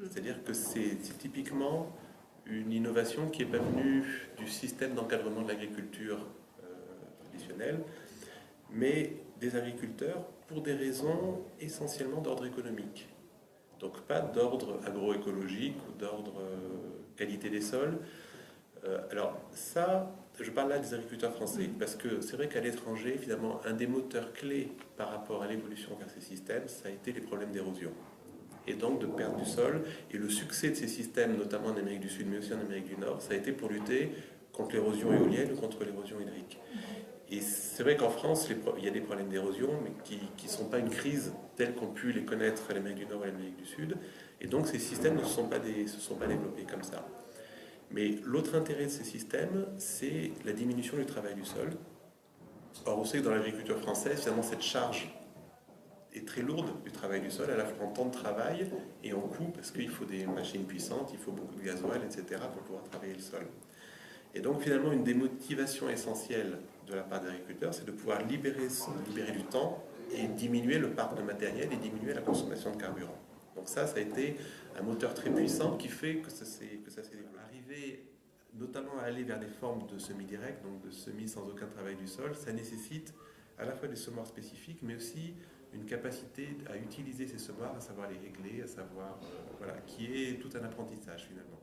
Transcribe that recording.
C'est-à-dire que c'est typiquement une innovation qui n'est pas venue du système d'encadrement de l'agriculture traditionnelle, mais des agriculteurs pour des raisons essentiellement d'ordre économique. Donc pas d'ordre agroécologique ou d'ordre qualité des sols. Alors ça, je parle là des agriculteurs français, parce que c'est vrai qu'à l'étranger, finalement, un des moteurs clés par rapport à l'évolution vers ces systèmes, ça a été les problèmes d'érosion. Et donc de perte du sol. Et le succès de ces systèmes, notamment en Amérique du Sud, mais aussi en Amérique du Nord, ça a été pour lutter contre l'érosion éolienne ou contre l'érosion hydrique. Et c'est vrai qu'en France, il y a des problèmes d'érosion, mais qui ne sont pas une crise telle qu'ont pu les connaître l'Amérique du Nord et l'Amérique du Sud. Et donc ces systèmes ne se sont pas développés comme ça. Mais l'autre intérêt de ces systèmes, c'est la diminution du travail du sol. Or, on sait que dans l'agriculture française, finalement, cette charge est très lourde du travail du sol, à la fois en temps de travail et en coût, parce qu'il faut des machines puissantes, il faut beaucoup de gasoil, etc., pour pouvoir travailler le sol. Et donc, finalement, une des motivations essentielles de la part des agriculteurs, c'est de pouvoir libérer du temps et diminuer le parc de matériel et diminuer la consommation de carburant. Donc ça a été un moteur très puissant qui fait que ça s'est développé. Arriver notamment à aller vers des formes de semis-direct, donc de semis sans aucun travail du sol, ça nécessite à la fois des semoirs spécifiques, mais aussi une capacité à utiliser ces semoirs, à savoir les régler, à savoir, voilà, qui est tout un apprentissage finalement.